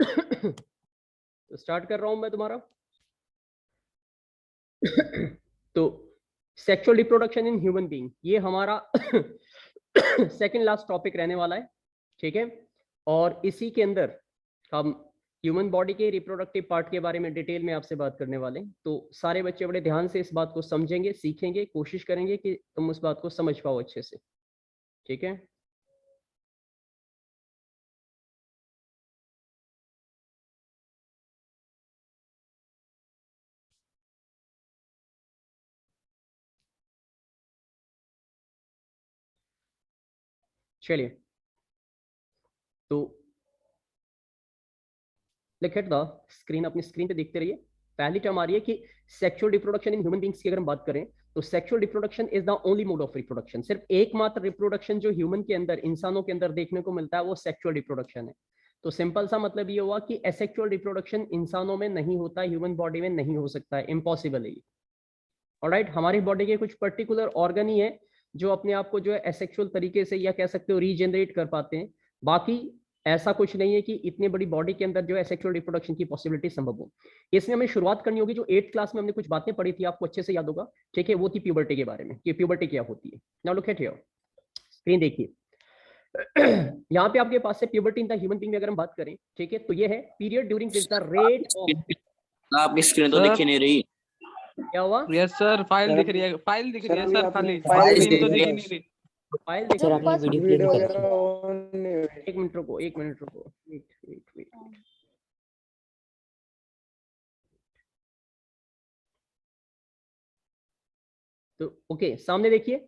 तो स्टार्ट कर रहा हूं मैं तुम्हारा। तो sexual reproduction in human being, ये हमारा सेकंड लास्ट टॉपिक रहने वाला है, ठीक है। और इसी के अंदर हम ह्यूमन बॉडी के रिप्रोडक्टिव पार्ट के बारे में डिटेल में आपसे बात करने वाले हैं। तो सारे बच्चे बड़े ध्यान से इस बात को समझेंगे, सीखेंगे, कोशिश करेंगे कि तुम उस बात को समझ पाओ अच्छे से, ठीक है। चलिए, तो लुक एट द स्क्रीन, अपनी स्क्रीन पे देखते रहिए। पहली टर्म आ रही है कि sexual reproduction in human beings की अगर हम बात करें तो sexual reproduction is the only mode of reproduction. सिर्फ एकमात्र रिप्रोडक्शन जो ह्यूमन के अंदर, इंसानों के अंदर देखने को मिलता है वो सेक्सुअल रिप्रोडक्शन है। तो सिंपल सा मतलब ये हुआ कि एसेक्सुअल रिप्रोडक्शन इंसानों में नहीं होता, ह्यूमन बॉडी में नहीं हो सकता है, इम्पॉसिबल है ये। ऑलराइट, हमारी बॉडी के कुछ पर्टिकुलर ऑर्गन ही है जो अपने आप को जो है एसेक्सुअल तरीके से, या कह सकते हो रीजनरेट कर पाते हैं। बाकी ऐसा कुछ नहीं है कि इतनी बड़ी बॉडी के अंदर जो है सेक्सुअल रिप्रोडक्शन की पॉसिबिलिटी संभव हो। इसमें हमें शुरुआत करनी होगी, जो 8th क्लास में हमने कुछ बातें पढ़ी थी, आपको अच्छे से याद होगा, ठीक है। वो थी प्यूबर्टी के बारे में, कि प्यूबर्टी क्या होती है। Now look at here, screen देखिए। यहाँ पे आपके पास से puberty in the human being में अगर हम बात करें, ठीक है, तो ये है period during which the rate of, आपकी स्क्रीन तो दिख ही नहीं रही। क्या हुआ? यस सर, फाइल दिख रही है, फाइल दिख रही है सर, खाली फाइल स्क्रीन तो दिख दिख रही ही नहीं रही। फाइल देखो, वीडियो एक मिनट रुको, एक मिनट रुको, वेट। तो ओके, सामने देखिए,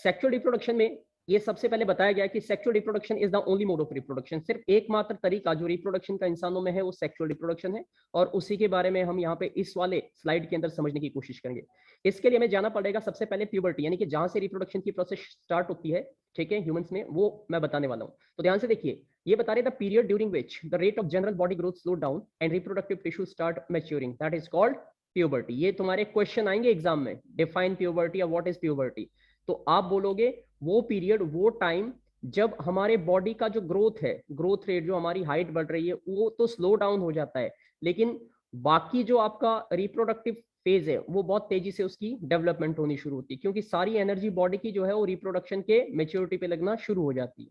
सेक्सुअल रिप्रोडक्शन में ये सबसे पहले बताया गया कि sexual reproduction is the only mode of reproduction. सिर्फ एकमात्र तरीका जो रिप्रोडक्शन का इंसानों में है वो सेक्सुअल रिप्रोडक्शन है, और उसी के बारे में हम यहाँ पे इस वाले स्लाइड के अंदर समझने की कोशिश करेंगे। इसके लिए हमें जाना पड़ेगा सबसे पहले प्यूबर्टी, यानी कि जहां से रिप्रोडक्शन की प्रोसेस स्टार्ट होती है, ठीक है, ह्यूमंस में, वो मैं बताने वाला हूँ। तो ध्यान से देखिए, ये बता रहे the period during which the rate of general body growth slow down and reproductive tissue start maturing, that is called puberty. ये तुम्हारे क्वेश्चन आएंगे एग्जाम में, डिफाइन प्यूबर्टी या व्हाट इज प्यूबर्टी। तो आप बोलोगे वो पीरियड, वो टाइम जब हमारे बॉडी का जो ग्रोथ है, ग्रोथ रेट, जो हमारी हाइट बढ़ रही है, वो तो स्लो डाउन हो जाता है, लेकिन बाकी जो आपका रिप्रोडक्टिव फेज है वो बहुत तेजी से उसकी डेवलपमेंट होनी शुरू होती है, क्योंकि सारी एनर्जी बॉडी की जो है वो रिप्रोडक्शन के मेच्योरिटी पे लगना शुरू हो जाती है।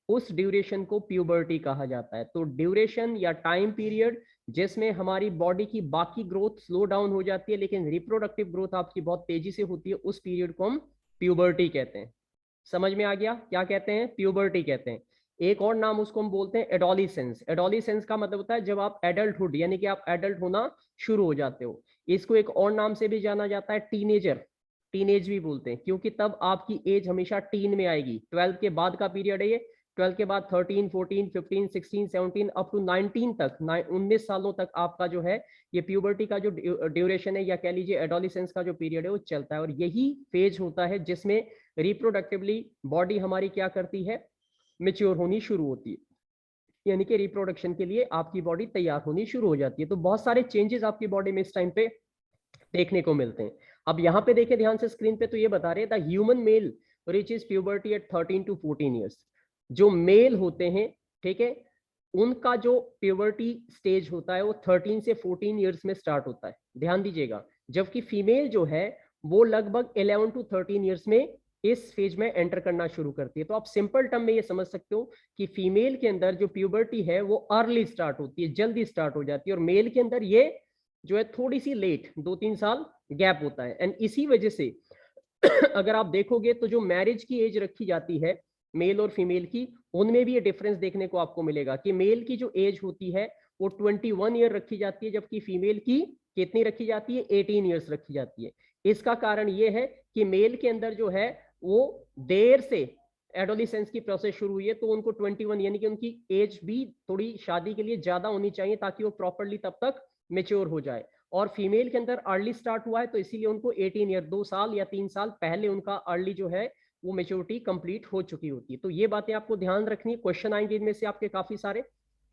उस ड्यूरेशन को प्यूबर्टी कहा जाता है। तो ड्यूरेशन या टाइम पीरियड जिसमें हमारी बॉडी की बाकी ग्रोथ स्लो डाउन हो जाती है, लेकिन रिप्रोडक्टिव ग्रोथ आपकी बहुत तेजी से होती है, उस पीरियड को हम प्यूबर्टी कहते हैं। समझ में आ गया? क्या कहते हैं? प्यूबर्टी कहते हैं। एक और नाम उसको हम बोलते हैं एडोलिसेंस। एडोलिसेंस का मतलब होता है जब आप एडल्टहुड, यानी कि आप एडल्ट होना शुरू हो जाते हो। इसको एक और नाम से भी जाना जाता है टीनेजर, टीनेज भी बोलते हैं, क्योंकि तब आपकी एज हमेशा टीन में आएगी। 12 के बाद का पीरियड है ये। 12 के बाद 13, 14, 15, 16, 17 अप टू 19 तक, 19 सालों तक आपका जो है ये प्यूबर्टी का जो ड्यूरेशन है, या कह लीजिए एडोलिसेंस का जो पीरियड है वो चलता है। और यही फेज होता है जिसमें रिप्रोडक्टिवली बॉडी हमारी क्या करती है, मेच्योर होनी शुरू होती है, यानी कि रिप्रोडक्शन के लिए आपकी बॉडी तैयार होनी शुरू हो जाती है। तो बहुत सारे चेंजेस आपकी बॉडी में इस टाइम पे देखने को मिलते हैं। अब यहाँ पे देखिए ध्यान से स्क्रीन पे, तो ये बता रहे हैं the human male reaches puberty at 13 to 14 years. जो मेल होते हैं, ठीक है, उनका जो प्यूबर्टी स्टेज होता है वो 13 से 14 ईयर्स में स्टार्ट होता है, ध्यान दीजिएगा। जबकि फीमेल जो है वो लगभग 11 to 13 ईयर्स में इस फेज में एंटर करना शुरू करती है। तो आप सिंपल टर्म में ये समझ सकते हो कि फीमेल के अंदर जो प्यूबर्टी है वो अर्ली स्टार्ट होती है, जल्दी स्टार्ट हो जाती है, और मेल के अंदर ये जो है थोड़ी सी लेट, 2-3 साल गैप होता है। एंड इसी वजह से अगर आप देखोगे तो जो मैरिज की एज रखी जाती है मेल और फीमेल की, उनमें भी ये डिफरेंस देखने को आपको मिलेगा कि मेल की जो एज होती है वो 21 ईयर रखी जाती है, जबकि फीमेल की कितनी रखी जाती है, 18 ईयर्स रखी जाती है। इसका कारण ये है कि मेल के अंदर जो है वो देर से एडोलिसेंस की प्रोसेस शुरू हुई है, तो उनको 21, यानी कि उनकी एज भी थोड़ी शादी के लिए ज्यादा होनी चाहिए ताकि वो प्रॉपरली तब तक मेच्योर हो जाए। और फीमेल के अंदर अर्ली स्टार्ट हुआ है, तो इसीलिए उनको 18 ईयर, 2 साल या 3 साल पहले उनका अर्ली जो है वो मेच्योरिटी कंप्लीट हो चुकी होती है। तो ये बातें आपको ध्यान रखनी, क्वेश्चन आएंगे इनमें से आपके काफी सारे,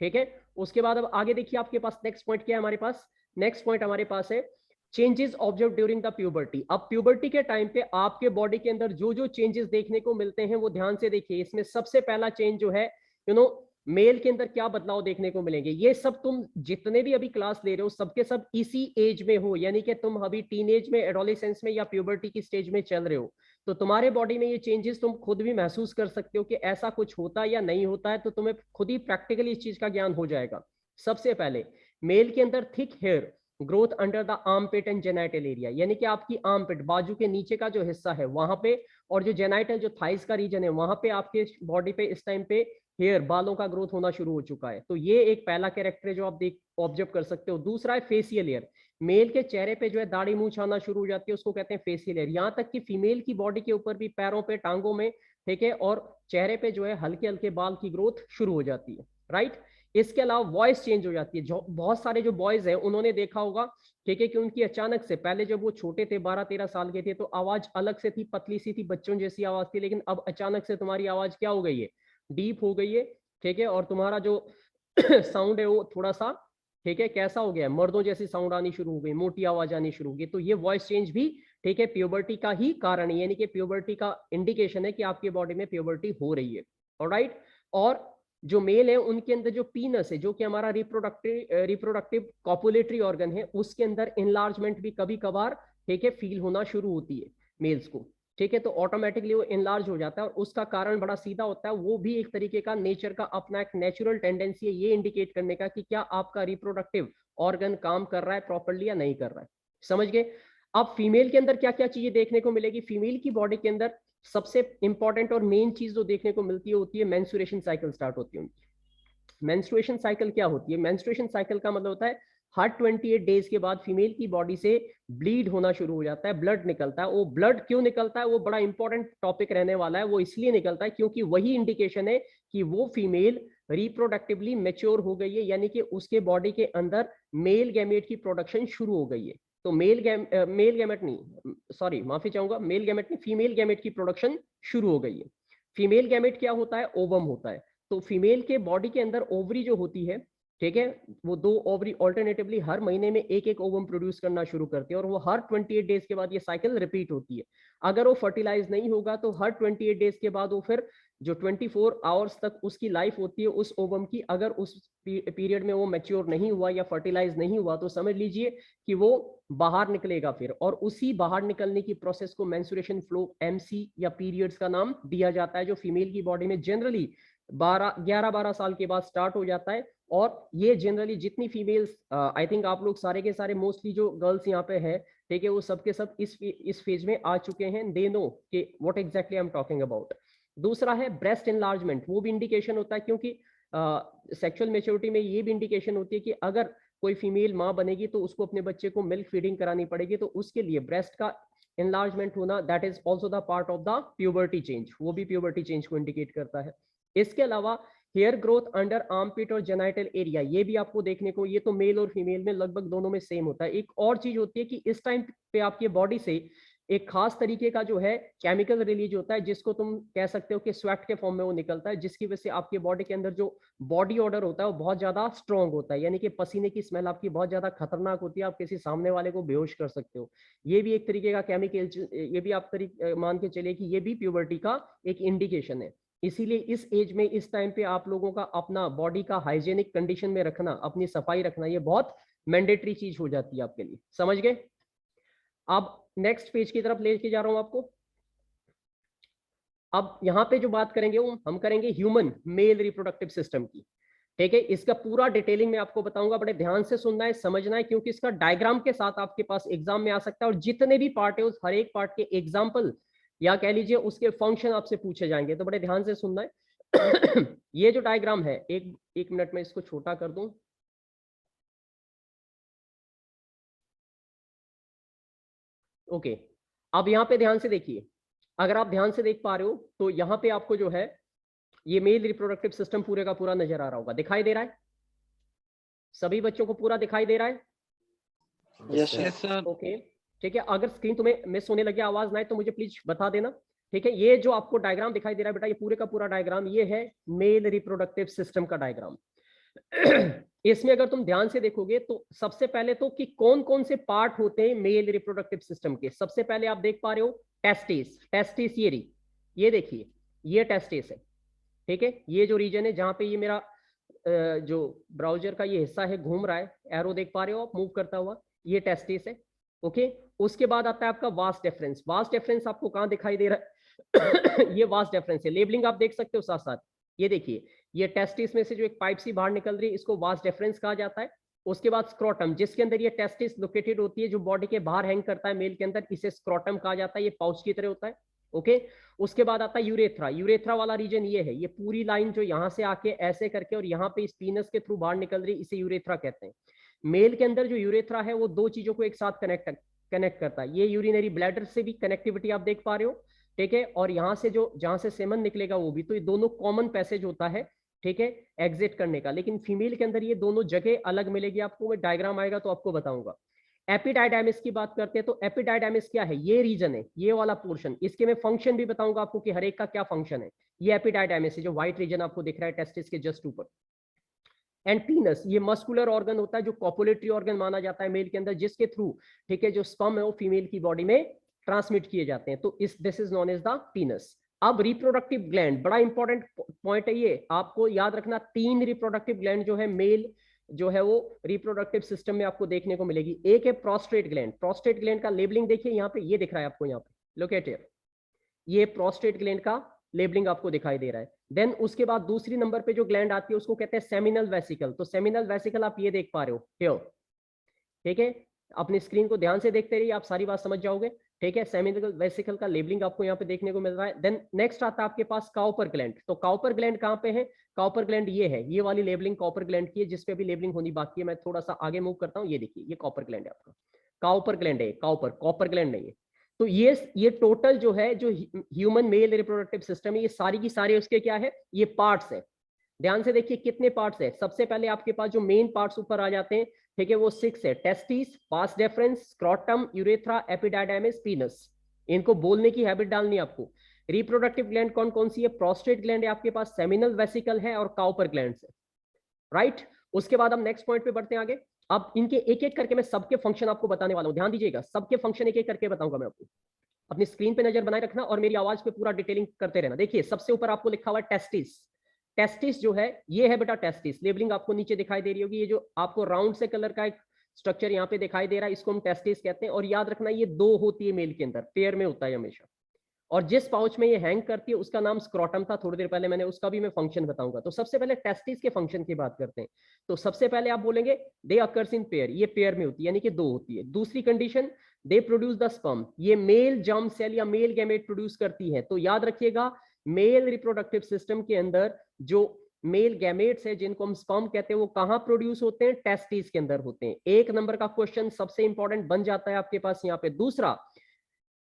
ठीक है। उसके बाद अब आगे देखिए आपके पास नेक्स्ट पॉइंट क्या है हमारे पास। नेक्स्ट पॉइंट हमारे पास है changes observe during the puberty. अब प्यूबर्टी के टाइम पे आपके बॉडी के अंदर जो जो चेंजेस देखने को मिलते हैं वो ध्यान से देखिए। इसमें सबसे पहला चेंज जो है, मेल के अंदर क्या बदलाव देखने को मिलेंगे, ये सब तुम जितने भी अभी क्लास ले रहे हो सबके सब इसी एज में हो, यानी कि तुम अभी टीनेज में, एडोलेसेंस में या प्यूबर्टी की स्टेज में चल रहे हो, तो तुम्हारे बॉडी में ये चेंजेस तुम खुद भी महसूस कर सकते हो कि ऐसा कुछ होता है या नहीं होता है, तो तुम्हें खुद ही प्रैक्टिकली इस चीज का ज्ञान हो जाएगा। सबसे पहले मेल के अंदर thick hair growth under the armpit and genital area, यानी कि आपकी आर्मपिट बाजू के नीचे का जो हिस्सा है वहां पे, और जो जेनाइटल जो थाइस का रीजन है वहां पे आपके बॉडी पे इस टाइम पे हेयर बालों का ग्रोथ होना शुरू हो चुका है। तो ये एक पहला कैरेक्टर है जो आप देख ऑब्जर्व कर सकते हो। दूसरा है फेसियल हेयर, मेल के चेहरे पे जो है दाढ़ी मूंछ आना शुरू हो जाती है, उसको कहते हैं फेसियल हेयर। यहाँ तक कि फीमेल की बॉडी के ऊपर भी, पैरों पे, टांगों में, ठीक है, और चेहरे पे जो है हल्के हल्के बाल की ग्रोथ शुरू हो जाती है, राइट। इसके अलावा वॉइस चेंज हो जाती है। जो बहुत सारे जो बॉयज हैं उन्होंने देखा होगा, ठीक है, कि उनकी अचानक से, पहले जब वो छोटे थे 12-13 साल के थे तो आवाज अलग से थी, पतली सी थी, बच्चों जैसी आवाज थी, लेकिन अब अचानक से तुम्हारी आवाज क्या हो गई है, डीप हो गई है, ठीक है, और तुम्हारा जो साउंड है वो थोड़ा सा, ठीक है, कैसा हो गया है, मर्दों जैसी साउंड आनी शुरू हो गई, मोटी आवाज आनी शुरू हो गई। तो ये वॉइस चेंज भी, ठीक है, प्यूबर्टी का ही कारण है, यानी कि प्यूबर्टी का इंडिकेशन है कि आपकी बॉडी में प्यूबर्टी हो रही है, ऑलराइट। और जो मेल है उनके अंदर जो पीनस है, जो कि हमारा रिप्रोडक्टिव कॉपुलेटरी ऑर्गन है, उसके अंदर इनलार्जमेंट भी कभी कभार, ठीक है, फील होना शुरू होती है मेल्स को, ठीक है, तो ऑटोमेटिकली वो इनलार्ज हो जाता है। और उसका कारण बड़ा सीधा होता है, वो भी एक तरीके का नेचर का अपना एक नेचुरल टेंडेंसी है, ये इंडिकेट करने का कि क्या आपका रिप्रोडक्टिव ऑर्गन काम कर रहा है प्रॉपर्ली या नहीं कर रहा है। समझ गए। अब फीमेल के अंदर क्या क्या चीजें देखने को मिलेगी, फीमेल की बॉडी के अंदर सबसे इंपॉर्टेंट और मेन चीज जो देखने को मिलती है होती है मेंस्ट्रुएशन साइकिल स्टार्ट होती है उनकी। मेंस्ट्रुएशन साइकिल क्या होती है, मेंस्ट्रुएशन साइकिल का मतलब होता है हर 28 डेज के बाद फीमेल की बॉडी से ब्लीड होना शुरू हो जाता है, ब्लड निकलता है। वो ब्लड क्यों निकलता है, वो बड़ा इंपॉर्टेंट टॉपिक रहने वाला है। वो इसलिए निकलता है क्योंकि वही इंडिकेशन है कि वो फीमेल रिप्रोडक्टिवली मैच्योर हो गई है, यानी कि उसके बॉडी के अंदर मेल गैमेट की प्रोडक्शन शुरू हो गई है। तो मेल गैमेट नहीं, सॉरी माफी चाहूंगा, मेल गैमेट नहीं, फीमेल गैमेट की प्रोडक्शन शुरू हो गई है। फीमेल गैमेट क्या होता है, ओवम होता है। तो फीमेल के बॉडी के अंदर ओवरी जो होती है, ठीक है, वो 2 ओवरी ऑल्टरनेटिवली हर महीने में एक एक ओवम प्रोड्यूस करना शुरू करती है, और वो हर 28 डेज के बाद ये साइकिल रिपीट होती है। अगर वो फर्टिलाइज नहीं होगा तो हर 28 डेज के बाद वो फिर जो 24 आवर्स तक उसकी लाइफ होती है उस ओवम की, अगर उस पीरियड में वो मैच्योर नहीं हुआ या फर्टिलाइज नहीं हुआ तो समझ लीजिए कि वो बाहर निकलेगा फिर। और उसी बाहर निकलने की प्रोसेस को मेंस्ट्रुएशन फ्लो, एमसी या पीरियड्स का नाम दिया जाता है, जो फीमेल की बॉडी में जनरली 11-12 साल के बाद स्टार्ट हो जाता है। और ये जनरली जितनी फीमेल्स, आई थिंक आप लोग सारे के सारे, मोस्टली जो गर्ल्स यहाँ पे है, ठीक है, वो सबके सब इस फेज में आ चुके हैं, दे नो कि what exactly I am talking about. दूसरा है ब्रेस्ट एनलार्जमेंट, वो भी इंडिकेशन होता है, क्योंकि सेक्सुअल मैच्योरिटी में ये भी इंडिकेशन होती है कि अगर कोई फीमेल माँ बनेगी तो उसको अपने बच्चे को मिल्क फीडिंग करानी पड़ेगी, तो उसके लिए ब्रेस्ट का एनलार्जमेंट होना, that is also the part of the puberty change, वो भी प्यूबर्टी चेंज को इंडिकेट करता है। इसके अलावा हेयर ग्रोथ अंडर आर्मपिट और जेनाइटल एरिया, ये भी आपको देखने को, ये तो मेल और फीमेल में लगभग दोनों में सेम होता है। एक और चीज होती है कि इस टाइम पे आपकी बॉडी से एक खास तरीके का जो है केमिकल रिलीज होता है, जिसको तुम कह सकते हो कि स्वेट के फॉर्म में वो निकलता है, जिसकी वजह से आपकी बॉडी के अंदर जो बॉडी ऑर्डर होता है वो बहुत ज्यादा स्ट्रॉन्ग होता है, यानी कि पसीने की स्मेल आपकी बहुत ज्यादा खतरनाक होती है, आप किसी सामने वाले को बेहोश कर सकते हो। ये भी एक तरीके का केमिकल, ये भी आप मान के चलिए कि ये भी प्यूबर्टी का एक इंडिकेशन है। इसीलिए इस एज में, इस टाइम पे आप लोगों का अपना बॉडी का हाइजेनिक कंडीशन में रखना, अपनी सफाई रखना, ये बहुत मैंडेटरी चीज हो जाती है आपके लिए। समझ गए। अब नेक्स्ट पेज की तरफ लेके जा रहा हूं आपको। अब यहाँ पे जो बात करेंगे वो हम करेंगे ह्यूमन मेल रिप्रोडक्टिव सिस्टम की, ठीक है। इसका पूरा डिटेलिंग में आपको बताऊंगा, बड़े ध्यान से सुनना है, समझना है, क्योंकि इसका डायग्राम के साथ आपके पास एग्जाम में आ सकता है, और जितने भी पार्ट है उस हर एक पार्ट के एग्जाम्पल या कह लीजिए उसके फंक्शन आपसे पूछे जाएंगे, तो बड़े ध्यान से सुनना है। ये जो डायग्राम है, एक मिनट में इसको छोटा कर दूं। ओके, अब यहाँ पे ध्यान से देखिए, अगर आप ध्यान से देख पा रहे हो तो यहाँ पे आपको जो है ये मेल रिप्रोडक्टिव सिस्टम पूरे का पूरा नजर आ रहा होगा, दिखाई दे रहा है, सभी बच्चों को पूरा दिखाई दे रहा है। Yes sir. ओके, ठीक है, अगर स्क्रीन तुम्हें मिस होने लगे, आवाज ना आए तो मुझे प्लीज बता देना, ठीक है। ये जो आपको डायग्राम दिखाई दे रहा है बेटा, ये पूरे का पूरा डायग्राम, ये है मेल रिप्रोडक्टिव सिस्टम का डायग्राम। इसमें अगर तुम ध्यान से देखोगे तो सबसे पहले तो कि कौन कौन से पार्ट होते हैं मेल रिप्रोडक्टिव सिस्टम के, सबसे पहले आप देख पा रहे हो टेस्टिस, ये देखिए, ये टेस्टिस है, ठीक है। ये जो रीजन है जहां पे ये मेरा जो ब्राउजर का ये हिस्सा है घूम रहा है, एरो देख पा रहे हो आप मूव करता हुआ, ये टेस्टिस है। ओके, उसके बाद आता है आपका वास्ट डिफरेंस। वास्ट डिफरेंस आपको कहाँ दिखाई दे रहा है? ये वास्ट डिफरेंस है, लेबलिंग आप देख सकते हो साथ साथ। ये देखिए, ये टेस्टिस में से जो एक पाइप सी बाहर निकल रही है, इसको वास्ट डिफरेंस कहा जाता है। उसके बाद स्क्रोटम, जिसके अंदर ये टेस्टिस लोकेटेड होती है, जो बॉडी के बाहर हैंग करता है मेल के अंदर, इसे स्क्रोटम कहा जाता है, ये पाउच की तरह होता है। ओके, उसके बाद आता है यूरेथ्रा। यूरेथ्रा वाला रीजन ये है, ये पूरी लाइन जो यहाँ से आके ऐसे करके और यहाँ पे इस पीनस के थ्रू बाहर निकल रही, इसे यूरेथ्रा कहते हैं। मेल के अंदर जो यूरेथ्रा है वो दो चीजों को एक साथ कनेक्ट करता है। ये यूरिनरी ब्लैडर से भी कनेक्टिविटी आप देख पा रहे हो, ठीक है, और यहाँ से जो जहां से सेमन निकलेगा वो भी, तो ये दोनों कॉमन पैसेज होता है, ठीक है, एग्जिट करने का। लेकिन फीमेल के अंदर ये दोनों जगह अलग मिलेगी आपको, मैं डायग्राम आएगा तो आपको बताऊंगा। एपिडाइडाइमिस की बात करते हैं तो एपिडाइडाइमिस क्या है? ये रीजन है, ये वाला पोर्शन, इसके मैं फंक्शन भी बताऊंगा आपको कि हर एक का क्या फंक्शन है। ये एपिडाइडाइमिस है, जो व्हाइट रीजन आपको दिख रहा है टेस्टिस के जस्ट ऊपर। एंड पीनस, ये मस्कुलर ऑर्गन होता है, जो कॉपुलेटरी ऑर्गन माना जाता है मेल के अंदर, जिसके थ्रू, ठीक है, जो स्पर्म है वो फीमेल की बॉडी में ट्रांसमिट किए जाते हैं। तो this is known as the penis. अब रिप्रोडक्टिव ग्लैंड, बड़ा इंपॉर्टेंट पॉइंट है ये, आपको याद रखना, 3 रिप्रोडक्टिव ग्लैंड जो है मेल जो है वो रिप्रोडक्टिव सिस्टम में आपको देखने को मिलेगी। एक है प्रोस्टेट ग्लैंड। प्रोस्टेट ग्लैंड का लेबलिंग देखिए यहाँ पे, ये दिख रहा है आपको यहाँ पे, लोकेट हियर, ये प्रोस्टेट ग्लैंड का लेबलिंग आपको दिखाई दे रहा है। देन उसके बाद दूसरी नंबर पे जो ग्लैंड आती है उसको कहते हैं सेमिनल वेसिकल। तो सेमिनल वेसिकल आप ये देख पा रहे हो हियर, ठीक है, अपनी स्क्रीन को ध्यान से देखते रहिए, आप सारी बात समझ जाओगे, ठीक है। सेमिनल वेसिकल का लेबलिंग आपको यहाँ पे देखने को मिल रहा है। देन नेक्स्ट आता है आपके पास काउपर ग्लैंड। तो काउपर ग्लैंड कहाँ पे है? काउपर ग्लैंड ये है, ये वाली लेबलिंग काउपर ग्लैंड की है, जिसपे भी लेबलिंग होनी बाकी है। मैं थोड़ा सा आगे मूव करता हूँ, ये देखिए, ये काउपर ग्लैंड है आपका, काउपर ग्लैंड है, कॉपर ग्लैंड नहीं है। तो ये टोटल जो है, जो ह्यूमन मेल रिप्रोडक्टिव सिस्टम है, ये सारी की सारी उसके क्या है, ये पार्ट्स है। ध्यान से देखिए कितने पार्ट्स है। सबसे पहले आपके पास जो मेन पार्ट्स ऊपर आ जाते हैं, ठीक है, वो 6 है। Testis, vas deferens, scrotum, urethra, epididymis, penis. इनको बोलने की हैबिट डालनी है आपको। रिप्रोडक्टिव ग्लैंड कौन कौन सी है? प्रोस्टेट ग्लैंड है आपके पास, सेमिनल वेसिकल है और काउपर ग्लैंड है, राइट। उसके बाद हम नेक्स्ट पॉइंट पे बढ़ते हैं आगे। अब इनके एक एक करके मैं सबके फंक्शन आपको बताने वाला हूं, ध्यान दीजिएगा, सबके फंक्शन एक एक करके बताऊंगा मैं आपको। अपनी स्क्रीन पे नजर बनाए रखना और मेरी आवाज पे पूरा डिटेलिंग करते रहना। देखिए सबसे ऊपर आपको लिखा हुआ है टेस्टिस। टेस्टिस जो है ये है बेटा टेस्टिस, लेबलिंग आपको नीचे दिखाई दे रही होगी। ये जो आपको राउंड से कलर का एक स्ट्रक्चर यहाँ पे दिखाई दे रहा है, इसको हम टेस्टिस कहते हैं। और याद रखना ये 2 होती है मेल के अंदर, पेयर में होता है हमेशा। और जिस पाउच में ये हैंग करती है उसका नाम स्क्रोटम था, थोड़ी देर पहले मैंने उसका भी मैं फंक्शन बताऊंगा। तो सबसे पहले टेस्टिस के फंक्शन की बात करते हैं। तो सबसे पहले आप बोलेंगे दे अकर्स इन पेयर, ये पेयर में होती है, यानी कि 2 होती है। दूसरी condition, they produce the sperm, ये मेल जर्म सेल या मेल गैमेट प्रोड्यूस करती है। तो याद रखिएगा, मेल रिप्रोडक्टिव सिस्टम के अंदर जो मेल गैमेट्स है, जिनको हम स्पर्म कहते हैं, वो कहां प्रोड्यूस होते हैं? टेस्टिस के अंदर होते हैं। 1 नंबर का क्वेश्चन सबसे इंपॉर्टेंट बन जाता है आपके पास यहाँ पे। दूसरा,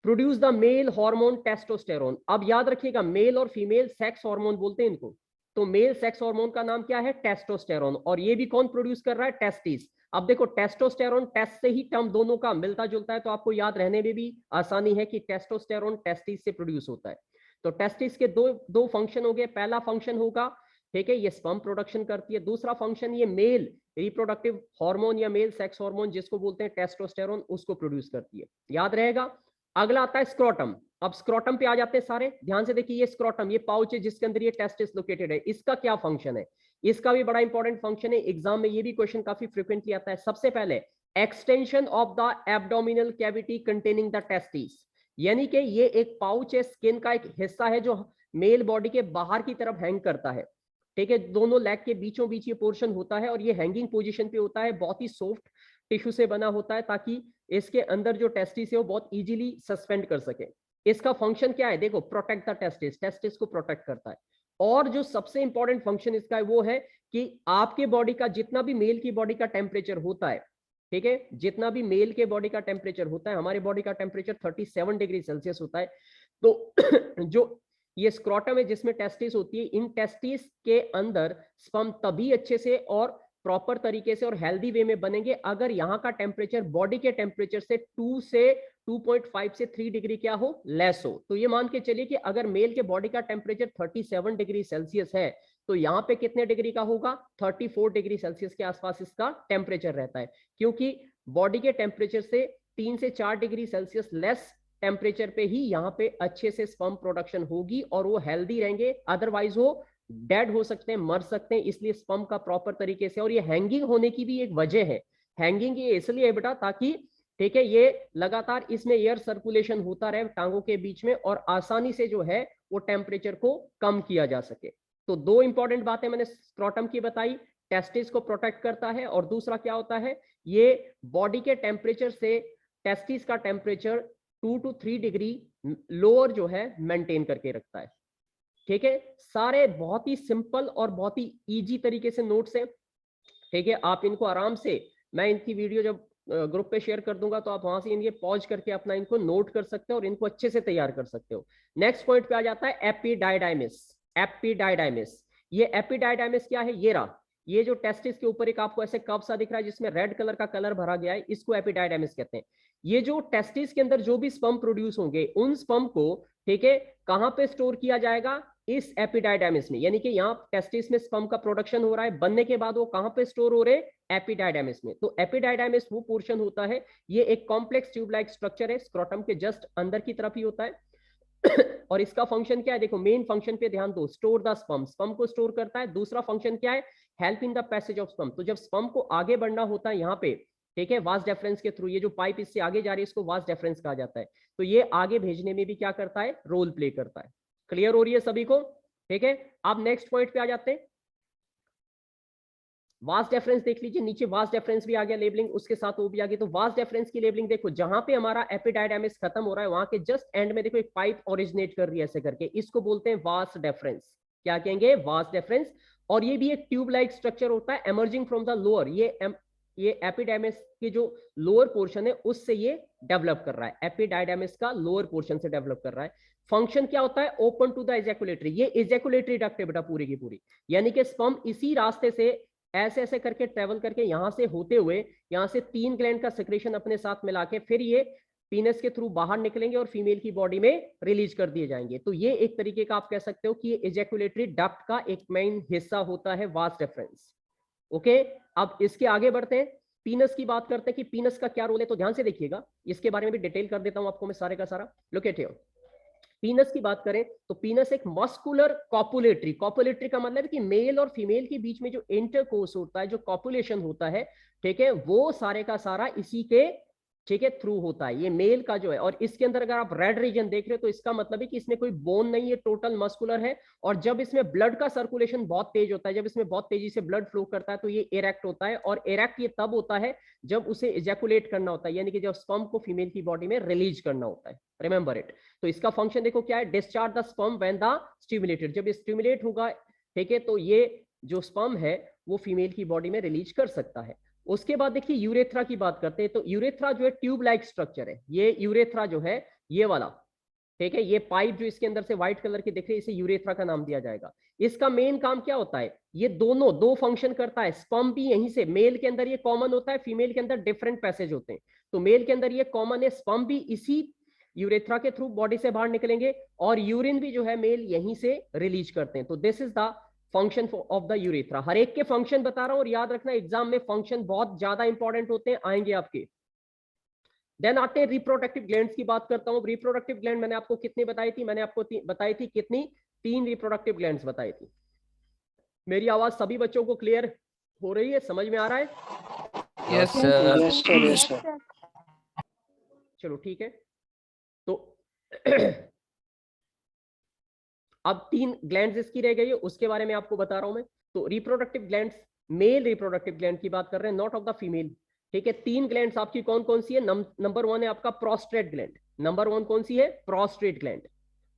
produce the male hormone testosterone. अब याद रखिएगा, मेल और फीमेल सेक्स हार्मोन बोलते हैं इनको। तो मेल सेक्स हार्मोन का नाम क्या है? टेस्टोस्टेरोन। और ये भी कौन प्रोड्यूस कर रहा है? टेस्टिस। अब देखो टेस्टोस्टेरोन, टेस्ट से ही टर्म दोनों का मिलता जुलता है, तो आपको याद रहने में भी आसानी है कि टेस्टोस्टेरोन टेस्टिस से प्रोड्यूस होता है। तो टेस्टिस के दो फंक्शन हो गए। पहला फंक्शन होगा, ठीक है, ये स्पर्म प्रोडक्शन करती है। दूसरा फंक्शन, ये मेल रिप्रोडक्टिव हार्मोन या मेल सेक्स हार्मोन जिसको बोलते हैं टेस्टोस्टेरोन, उसको प्रोड्यूस करती है। याद रहेगा। अगला आता है स्क्रोटम। अब स्क्रोटम पे आ जाते हैं सारे, ध्यान से देखिए। ये स्क्रोटम, ये पाउच है जिसके अंदर ये टेस्टिस लोकेटेड है। इसका क्या फंक्शन है? इसका भी बड़ा इंपॉर्टेंट फंक्शन है, एग्जाम में ये भी क्वेश्चन काफी फ्रीक्वेंटली आता है। सबसे पहले, extension of the abdominal cavity containing the testis, यानी कि ये एक पाउच है, स्किन का एक हिस्सा है जो मेल बॉडी के बाहर की तरफ हैंग करता है, ठीक है। दोनों लेग के बीचों बीच ये पोर्शन होता है और ये हैंगिंग पोजीशन पे होता है, बहुत ही सॉफ्ट टिश्यू से बना होता है, ताकि इसके अंदर जो टेस्टिस है वो बहुत इजीली सस्पेंड कर सके। इसका फंक्शन क्या है? देखो, प्रोटेक्ट द टेस्टिस, टेस्टिस को प्रोटेक्ट करता है। और जो सबसे इंपॉर्टेंट फंक्शन इसका है वो है कि आपके बॉडी का जितना भी मेल की बॉडी का टेम्परेचर होता है, ठीक है, जितना भी मेल के बॉडी का टेम्परेचर होता है, हमारे बॉडी का टेम्परेचर 37 डिग्री सेल्सियस होता है। तो जो ये स्क्रोटम है जिसमें टेस्टिस होती है, इन टेस्टिस के अंदर स्पर्म तभी अच्छे से और प्रॉपर तरीके से और हेल्दी वे में बनेंगे अगर यहाँ का टेम्परेचर बॉडी के टेम्परेचर से 2 से 2.5 से 3 डिग्री क्या हो? लेस हो। तो ये मान के चलिए कि अगर मेल के बॉडी का टेम्परेचर 37 डिग्री सेल्सियस है, तो यहाँ पे कितने डिग्री का होगा? 34 डिग्री सेल्सियस के आसपास इसका टेम्परेचर रहता है, क्योंकि बॉडी के टेम्परेचर से 3 से 4 डिग्री सेल्सियस लेस टेम्परेचर पे ही यहाँ पे अच्छे से स्पर्म प्रोडक्शन होगी और वो हेल्दी रहेंगे, अदरवाइज वो डेड हो सकते हैं, मर सकते हैं। इसलिए स्पर्म का प्रॉपर तरीके से, और ये हैंगिंग होने की भी एक वजह है। हैंगिंग ये इसलिए है बेटा ताकि, ठीक है, ये लगातार इसमें एयर सर्कुलेशन होता रहे टांगों के बीच में और आसानी से जो है वो टेम्परेचर को कम किया जा सके। तो दो इंपॉर्टेंट बातें मैंने स्क्रोटम की बताई, टेस्टिस को प्रोटेक्ट करता है और दूसरा क्या होता है, ये बॉडी के टेम्परेचर से टेस्टिस का टेम्परेचर 2 to 3 डिग्री लोअर जो है मेंटेन करके रखता है। ठीक है, सारे बहुत ही सिंपल और बहुत ही इजी तरीके से नोट्स है। ठीक है, आप इनको आराम से, मैं इनकी वीडियो जब ग्रुप पे शेयर कर दूंगा तो आप वहां से इनके पॉज करके अपना इनको नोट कर सकते हो और इनको अच्छे से तैयार कर सकते हो। नेक्स्ट पॉइंट पे आ जाता है एपिडाइडाइमिस। एपिडाइडाइमिस, ये एपिडाइडाइमिस क्या है, ये रहा, ये जो टेस्टिस के ऊपर एक आपको ऐसे कप सा दिख रहा है जिसमें रेड कलर का कलर भरा गया है, इसको एपिडाइडाइमिस कहते हैं। ये जो टेस्टिस के अंदर जो भी स्पर्म प्रोड्यूस होंगे उन स्पर्म को, ठीक है, कहां पे स्टोर किया जाएगा, इस एपिडाइडाइमिस में। यानी कि यहाँ टेस्टिस में स्पर्म का प्रोडक्शन हो रहा है, बनने के बाद वो कहां पे स्टोर हो रहे हैं, एपिडाइडाइमिस में। तो एपिडाइडाइमिस वो पोर्शन होता है, ये एक कॉम्प्लेक्स ट्यूब लाइक स्ट्रक्चर है, स्क्रोटम के जस्ट अंदर की तरफ ही होता है। और इसका फंक्शन क्या है, देखो मेन फंक्शन पे ध्यान दो, स्टोर द स्पर्म, स्पर्म को स्टोर करता है। दूसरा फंक्शन क्या है, help in the passage of sperm. तो जब स्पर्म को आगे बढ़ना होता है यहाँ पे, ठीक है, वास डेफरेंस के थ्रू, ये जो पाइप इससे आगे जा रही है इसको वास डेफरेंस कहा जाता है। तो ये आगे भेजने में भी क्या करता है, रोल प्ले करता है। क्लियर हो रही है सभी को? ठीक है, अब नेक्स्ट पॉइंट पे आ जाते हैं। वास डेफरेंस देख लीजिए, नीचे वास डेफरेंस भी आ गया लेबलिंग, उसके साथ वो भी आ गई। तो वास डेफरेंस की लेबलिंग देखो, जहां पे हमारा एपिडाइडाइमिस खत्म हो रहा है वहां के जस्ट एंड में देखो एक पाइप ओरिजिनेट कर रही है ऐसे करके, इसको बोलते हैं वास डेफरेंस। क्या कहेंगे, वास डेफरेंस। और ये भी एक ट्यूब लाइक स्ट्रक्चर होता है, एमर्जिंग फ्रॉम द लोअर। ये एपिडाइमिस की जो लोअर पोर्शन है उससे ये डेवलप कर रहा है, एपिडाइडाइमिस का लोअर पोर्शन से डेवलप कर रहा है। फंक्शन क्या होता है, ओपन टू द एजैकुलेटरी। ये एजैकुलेटरी डक्ट है बेटा पूरी की पूरी, यानी कि स्पर्म इसी रास्ते से ऐसे ऐसे करके ट्रेवल करके यहां से होते हुए यहां से 3 ग्लैंड का सेक्रेशन अपने साथ मिला के फिर ये पीनस के थ्रू बाहर निकलेंगे और फीमेल की बॉडी में रिलीज कर दिए जाएंगे। तो ये एक तरीके का आप कह सकते हो कि ये एजैकुलेटरी डक्ट का एक मेन हिस्सा होता है वास डेफरेंस। ओके, अब इसके आगे बढ़ते हैं, पीनस की बात करते हैं कि पीनस का क्या रोल है। तो ध्यान से देखिएगा, इसके बारे में भी डिटेल कर देता हूं आपको मैं सारे का सारा। लुक एट हियर, पीनस की बात करें तो पीनस एक मस्कुलर कॉपुलेटरी, कॉपुलेटरी का मतलब है कि मेल और फीमेल के बीच में जो इंटरकोर्स होता है, जो कॉपुलेशन होता है, ठीक है, वो सारे का सारा इसी के, ठीक है, थ्रू होता है। ये मेल का जो है, और इसके अंदर अगर आप रेड रीजन देख रहे हो तो इसका मतलब है कि इसमें कोई बोन नहीं है, टोटल मस्कुलर है। और जब इसमें ब्लड का सर्कुलेशन बहुत तेज होता है, जब इसमें बहुत तेजी से ब्लड फ्लो करता है तो ये इरेक्ट होता है। और इरेक्ट ये तब होता है जब उसे इजैकुलेट करना होता है, यानी कि जब स्पर्म को फीमेल की बॉडी में रिलीज करना होता है। Remember it. तो इसका फंक्शन देखो क्या है, discharge the sperm when the stimulated. जब स्टिमुलेट होगा, ठीक है, तो ये जो स्पर्म है वो फीमेल की बॉडी में रिलीज कर सकता है। उसके बाद देखिए यूरेथ्रा की बात करते हैं। तो यूरेथ्रा जो है ट्यूब लाइक स्ट्रक्चर है, ये यूरेथ्रा जो है ये वाला, ठीक है, ये पाइप जो इसके अंदर से व्हाइट कलर की दिख रही है इसे यूरेथ्रा का नाम दिया जाएगा। इसका मेन काम क्या होता है, ये दोनों दो फंक्शन करता है। स्पर्म भी यहीं से, मेल के अंदर ये कॉमन होता है, फीमेल के अंदर डिफरेंट पैसेज होते हैं। तो मेल के अंदर ये कॉमन है, स्पर्म भी इसी यूरेथ्रा के थ्रू बॉडी से बाहर निकलेंगे और यूरिन भी जो है मेल यहीं से रिलीज करते हैं। तो this is the function of the urethra. हर एक के फंक्शन बता रहा हूं और याद रखना एग्जाम में फंक्शन बहुत ज्यादा इंपॉर्टेंट होते हैं, आएंगे आपके। देन आते हैं रिप्रोडक्टिव ग्लैंड्स की बात करता हूं। रिप्रोडक्टिव ग्लैंड मैंने आपको कितनी बताई थी, मैंने आपको बताई थी कितनी, 3 रिप्रोडक्टिव ग्लैंड्स बताई थी। मेरी आवाज सभी बच्चों को क्लियर हो रही है, समझ में आ रहा है? Yes sir. चलो ठीक है। तो अब 3 ग्लैंड्स इसकी रह गई है, उसके बारे में आपको बता रहा हूं मैं। तो reproductive glands, male reproductive gland की बात कर रहे हैं, नॉट ऑफ द फीमेल। ठीक है, 3 ग्लैंड्स आपकी कौन कौन सी है। नंबर 1 है आपका प्रोस्टेट ग्लैंड। नंबर 1 कौन सी है, प्रोस्टेट ग्लैंड।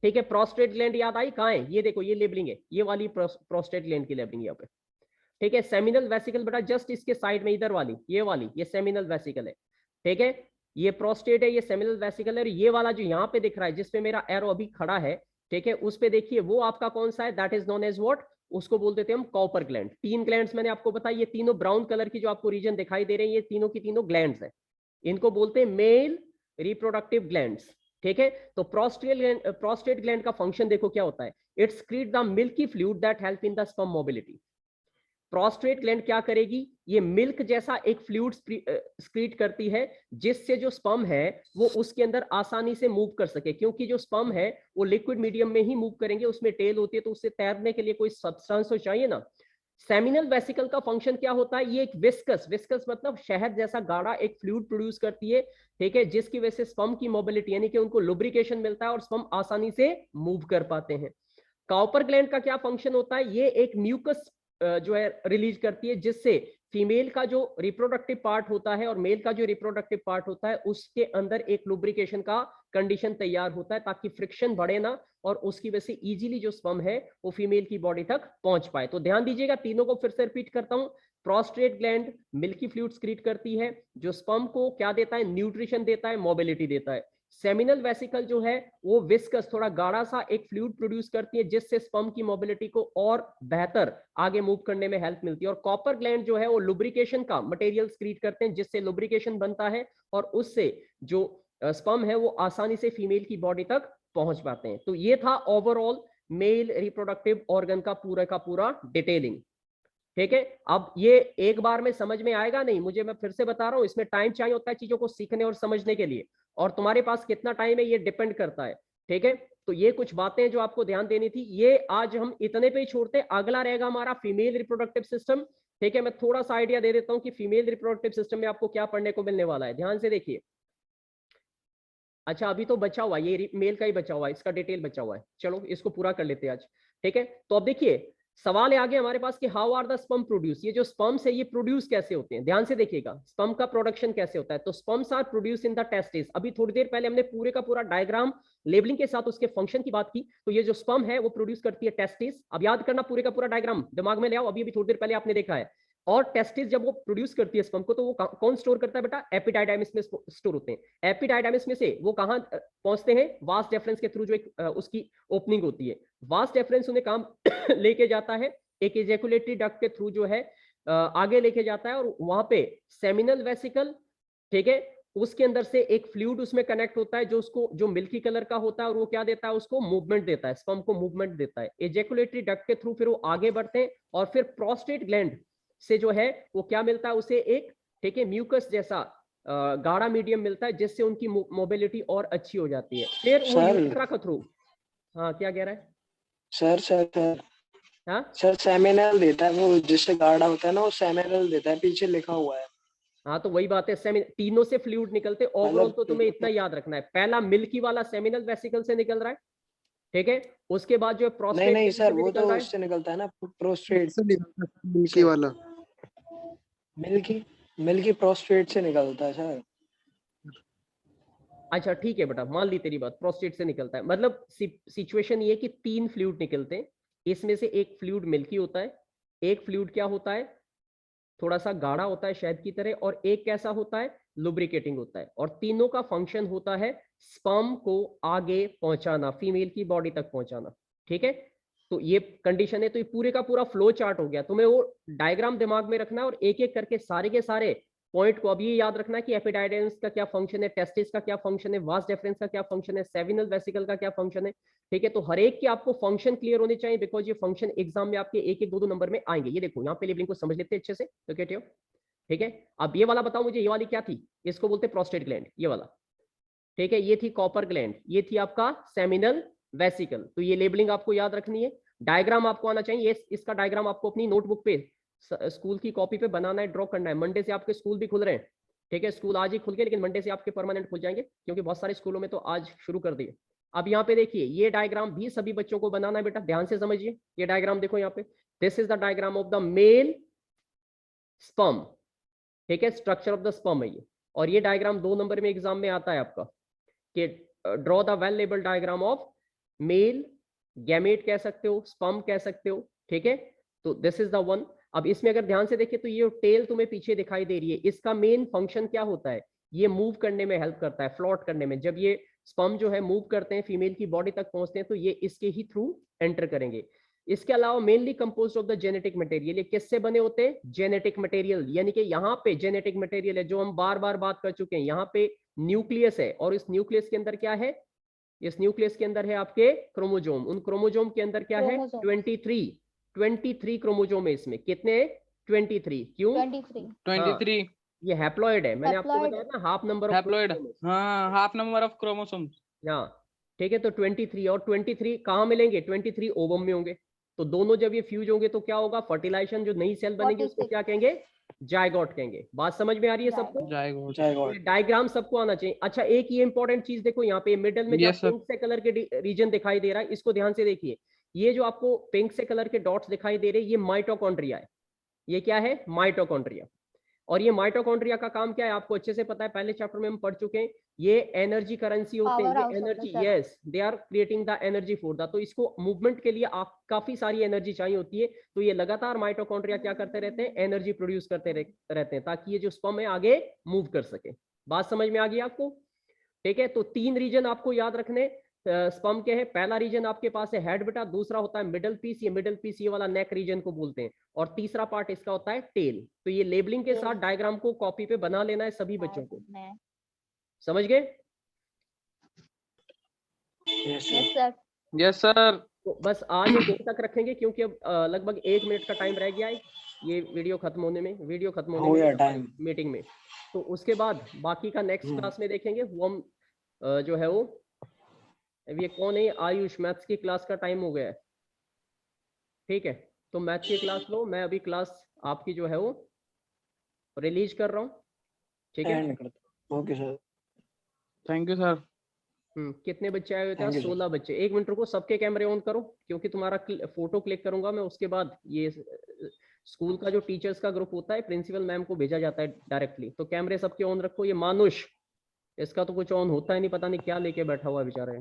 ठीक है, प्रोस्टेट ग्लैंड याद आई कहां है, ये देखो ये लेबलिंग है, ये वाली प्रोस्टेट ग्लैंड की लेबलिंग यहाँ पे। ठीक है, सेमिनल वेसिकल बेटा जस्ट इसके साइड में, इधर वाली, ये वाली, ये सेमिनल वेसिकल है। ठीक है, ये प्रोस्टेट है, ये सेमिनल वेसिकल है। और ये वाला जो यहाँ पे दिख रहा है जिसपे मेरा एरो अभी खड़ा है, ठीक है, उस पे देखिए वो आपका कौन सा है, that is known as what, उसको बोल देते हैं हम कॉपर ग्लैंड। 3 ग्लैंड्स मैंने आपको बताई, ये तीनों ब्राउन कलर की जो आपको रीजन दिखाई दे रहे हैं, ये तीनों की तीनों ग्लैंड्स है, इनको बोलते हैं मेल रिप्रोडक्टिव ग्लैंड्स। ठीक है, तो प्रोस्टेट ग्लैंड का फंक्शन देखो क्या होता है, it's create the milky fluid that help in the sperm mobility. Prostate gland क्या करेगी, ये मिल्क जैसा एक फ्लूइड स्क्रीट करती है जिससे जो स्पर्म है वो उसके अंदर आसानी से मूव कर सके, क्योंकि जो स्पर्म है वो लिक्विड मीडियम में ही मूव करेंगे, उसमें टेल होती है तो उससे तैरने के लिए कोई सब्सटेंस तो चाहिए ना। सेमिनल वेसिकल का फंक्शन क्या होता है, ये एक विस्कस मतलब शहद जैसा गाढ़ा एक फ्लूइड प्रोड्यूस करती है, ठीक है, जिसकी वजह से स्पर्म की मोबिलिटी यानी कि उनको लुब्रिकेशन मिलता है और स्पर्म आसानी से मूव कर पाते हैं। काउपर ग्लैंड का क्या फंक्शन होता है, ये एक म्यूकस जो है रिलीज करती है जिससे फीमेल का जो रिप्रोडक्टिव पार्ट होता है और मेल का जो रिप्रोडक्टिव पार्ट होता है उसके अंदर एक लुब्रिकेशन का कंडीशन तैयार होता है ताकि फ्रिक्शन बढ़े ना और उसकी वजह से इजीली जो स्पर्म है वो फीमेल की बॉडी तक पहुंच पाए। तो ध्यान दीजिएगा, तीनों को फिर से रिपीट करता हूं। प्रोस्टेट ग्लैंड मिल्की फ्लूइड स्क्रीट करती है जो स्पर्म को क्या देता है, न्यूट्रिशन देता है, मोबिलिटी देता है। सेमिनल वेसिकल जो है वो विस्कस थोड़ा गाढ़ा सा एक फ्लूइड प्रोड्यूस करती है जिससे स्पर्म की मोबिलिटी को और बेहतर आगे मूव करने में हेल्प मिलती है। और कॉपर ग्लैंड जो है वो लुब्रिकेशन का मटेरियल स्क्रीट करते हैं जिससे लुब्रिकेशन बनता है और उससे जो स्पर्म है वो आसानी से फीमेल की बॉडी तक पहुंच पाते हैं। तो ये था ओवरऑल मेल रिप्रोडक्टिव ऑर्गन का पूरा डिटेलिंग, ठीक है। अब ये एक बार में समझ में आएगा नहीं, मुझे मैं फिर से बता रहा हूं, इसमें टाइम चाहिए होता है चीजों को सीखने और समझने के लिए, और तुम्हारे पास कितना टाइम है ये डिपेंड करता है, ठीक है। तो ये कुछ बातें जो आपको ध्यान देनी थी, ये आज हम इतने पे ही छोड़ते। अगला रहेगा हमारा फीमेल रिप्रोडक्टिव सिस्टम, ठीक है। मैं थोड़ा सा आइडिया दे देता हूं कि फीमेल रिप्रोडक्टिव सिस्टम में आपको क्या पढ़ने को मिलने वाला है, ध्यान से देखिए। अच्छा, अभी तो बचा हुआ ये मेल का ही बचा हुआ है, इसका डिटेल बचा हुआ है, चलो इसको पूरा कर लेते हैं आज, ठीक है। तो अब देखिए सवाल है आगे हमारे पास कि how are the sperm produce, ये जो स्पर्म्स है ये प्रोड्यूस कैसे होते हैं, ध्यान से देखिएगा स्पर्म का प्रोडक्शन कैसे होता है। तो sperms are produce in the testis, अभी थोड़ी देर पहले हमने पूरे का पूरा डायग्राम लेबलिंग के साथ उसके फंक्शन की बात की। तो ये जो स्पर्म है वो प्रोड्यूस करती है टेस्टिस, अब याद करना पूरे का पूरा डायग्राम दिमाग में ले आओ, अभी थोड़ी देर पहले आपने देखा है। और टेस्टिस जब वो प्रोड्यूस करती है स्पर्म को तो वो कौन स्टोर करता है बेटा, एपिडाइडाइमिस में स्टोर होते हैं। एपिडाइडाइमिस में से वो कहां पहुंचते हैं, वास डेफरेंस के थ्रू जो एक उसकी ओपनिंग होती है, वास डेफरेंस उन्हें काम लेके जाता है एक इजैकुलेटरी डक्ट के थ्रू जो है आगे लेके जाता है और वहां पे सेमिनल वेसिकल, ठीक है, उसके अंदर से एक फ्लूइड उसमें कनेक्ट होता है जो उसको जो मिल्की कलर का होता है और वो क्या देता है, उसको मूवमेंट देता है, स्पर्म को मूवमेंट देता है। इजैकुलेटरी डक्ट के थ्रू फिर वो आगे बढ़ते हैं और फिर प्रोस्टेट ग्लैंड से जो है वो क्या मिलता है उसे एक, ठीक है, म्यूकस जैसा गाढ़ा मीडियम मिलता है जिससे उनकी मोबिलिटी और अच्छी हो जाती है। फिर वो यूरेथ्रा के थ्रू, हाँ क्या कह रहा है सर हाँ सर सेमिनल देता है वो, जिससे गाढ़ा होता है ना वो सेमिनल देता है, पीछे लिखा हुआ है। हाँ तो वही बात है, तीनों से फ्लूइड निकलते। ओवरऑल तो तुम्हें इतना याद रखना है, पहला मिल्की वाला सेमिनल वेसिकल से निकल रहा है, ठीक है, उसके बाद जो है प्रोस्टेट नहीं सर वो तो उससे निकलता है ना, प्रोस्टेट से निकलता है, मिल्की वाला मिल्की प्रोस्टेट से निकलता है सर। अच्छा ठीक है बेटा, मान ली तेरी बात, प्रोस्टेट से निकलता है। मतलब सिचुएशन ये कि 3 फ्लूइड निकलते हैं, इसमें से एक फ्लूइड मिल्की होता है, एक फ्लूइड क्या होता है, थोड़ा सा गाढ़ा होता है शहद की तरह, और एक कैसा होता है, लुब्रिकेटिंग होता है। और तीनों का फंक्शन होता है स्पर्म को आगे पहुंचाना, फीमेल की बॉडी तक पहुंचाना, ठीक है। तो ये कंडीशन है। तो ये पूरे का पूरा फ्लो चार्ट हो गया, तुम्हें वो डायग्राम दिमाग में रखना है और एक एक करके सारे के सारे पॉइंट को अब ये याद रखना है कि एपिडाइडाइमिस का क्या फंक्शन है, टेस्टिस का क्या फंक्शन है, वास डेफरेंस का क्या फंक्शन है, सेमिनल वेसिकल का क्या फंक्शन है, ठीक है। तो हर एक के आपको फंक्शन क्लियर होने चाहिए, बिकॉज ये फंक्शन एग्जाम में आपके एक एक दो नंबर में आएंगे। ये देखो यहाँ पे लेबलिंग को समझ लेते हैं अच्छे से, तो कहते हो ठीक है। अब ये वाला बताओ मुझे, ये वाली क्या थी, इसको बोलते हैं प्रोस्टेट ग्लैंड, ये वाला, ठीक है। ये थी कॉपर ग्लैंड, ये थी आपका सेमिनल वेसिकल। तो ये लेबलिंग आपको याद रखनी है, डायग्राम आपको आना चाहिए। इसका डायग्राम आपको अपनी नोटबुक पे स्कूल की कॉपी पे बनाना है, ड्रॉ करना है। मंडे से आपके स्कूल भी खुल रहे हैं, ठीक है, स्कूल आज ही खुल गए लेकिन मंडे से आपके परमानेंट खुल जाएंगे क्योंकि बहुत सारे स्कूलों में तो आज शुरू कर दिए। अब यहाँ पे देखिए ये डायग्राम भी सभी बच्चों को बनाना है बेटा, ध्यान से समझिए। ये डायग्राम देखो यहाँ पे, this is the diagram of the mail sperm, ठीक है, स्ट्रक्चर ऑफ द स्पर्म है ये। और ये डायग्राम 2 नंबर में एग्जाम में आता है आपका कि draw the well labelled diagram of male gamete कह सकते हो, स्पर्म कह सकते हो, ठीक है। तो दिस इज द वन। अब इसमें अगर ध्यान से देखिए तो ये टेल तुम्हें पीछे दिखाई दे रही है, इसका मेन फंक्शन क्या होता है, ये मूव करने में हेल्प करता है, फ्लोट करने में। जब ये स्पर्म जो है मूव करते हैं, फीमेल की बॉडी तक पहुंचते हैं, तो ये इसके ही थ्रू एंटर करेंगे। इसके अलावा mainly composed of the genetic material, ये किससे बने होते हैं, जेनेटिक मटेरियल, यानी कि यहाँ पे जेनेटिक मटेरियल है जो हम बार बार बात कर चुके हैं। यहाँ पे न्यूक्लियस है और इस न्यूक्लियस के अंदर क्या है, इस न्यूक्लियस के अंदर है आपके क्रोमोजोम। उन क्रोमोजोम के अंदर क्या है, 23 क्रोमोसोम है इसमें। कितने? 23। क्यों? 23 23 ये हैप्लॉइड है, मैंने आपको Haploid. बताया ना, हाफ नंबर ऑफ हैप्लॉइड, हाँ हाफ नंबर ऑफ क्रोमोसोम्स। हाँ ठीक है। तो 23 और 23 कहाँ मिलेंगे? 23 ओवम में होंगे। तो दोनों जब ये फ्यूज होंगे तो क्या होगा? फर्टिलाइजेशन, जो नई सेल बनेगी उसको 46. क्या कहेंगे? जायगोट कहेंगे। बात समझ में आ रही है सबको? जाएगा। जाएगा। डायग्राम सबको आना चाहिए। अच्छा, एक ये इंपॉर्टेंट चीज देखो, यहाँ पे मिडल में जो Yes, sir. पिंक से कलर के रीजन दिखाई दे रहा है, इसको ध्यान से देखिए। ये जो आपको पिंक से कलर के डॉट्स दिखाई दे रहे हैं, ये माइटोकॉन्ड्रिया है। ये क्या है? माइटोकॉन्ड्रिया। और ये माइटोकॉन्ड्रिया का काम क्या है आपको अच्छे से पता है, पहले चैप्टर में हम पढ़ चुके हैं। ये एनर्जी करेंसी होते हैं, Powerhouse ये of the energy, cell. Yes, they are creating the energy for the. तो इसको मूवमेंट के लिए आप काफी सारी एनर्जी चाहिए होती है। तो ये लगातार माइटोकॉन्ड्रिया क्या करते रहते हैं? एनर्जी प्रोड्यूस करते रहते हैं, ताकि ये जो स्पर्म है आगे मूव कर सके। बात समझ में आ गई आपको? ठीक है। तो 3 रीजन आपको याद रखने स्पर्म के हैं। पहला रीजन आपके पास है हेड बेटा, दूसरा होता है मिडल पीस, ये मिडल पीस ये वाला नेक रीजन को बोलते हैं, और तीसरा पार्ट इसका होता है टेल। तो ये लेबलिंग के साथ डायग्राम को कॉपी पे बना लेना है सभी बच्चों को। समझ गए? Yes Yes, sir. sir. Yes sir. तो बस आज हम यहीं तक रखेंगे, क्योंकि अब लगभग 1 मिनट का टाइम रह गया है ये वीडियो खत्म होने में, हो गया टाइम। मीटिंग में। तो उसके बाद बाकी का नेक्स्ट क्लास में देखेंगे। वो हम जो है वो, अब ये कौन है? आयुष, मैथ्स की क्लास का टाइम हो गया है। ठीक है, तो मैथ्स की क्लास लो, मैं अभी क्लास आपकी जो है वो रिलीज कर रहा हूँ। ठीक है। Okay sir. Thank you sir. कितने बच्चे आए हुए थे? Thank you, sir. 16 बच्चे। 1 मिनट रुको, सबके कैमरे ऑन करो, क्योंकि तुम्हारा फोटो क्लिक करूंगा मैं। उसके बाद ये स्कूल का जो टीचर्स का ग्रुप होता है, प्रिंसिपल मैम को भेजा जाता है डायरेक्टली। तो कैमरे सबके ऑन रखो। ये मानुष, इसका तो कुछ ऑन होता ही नहीं, पता नहीं क्या लेके बैठा हुआ है बेचारा।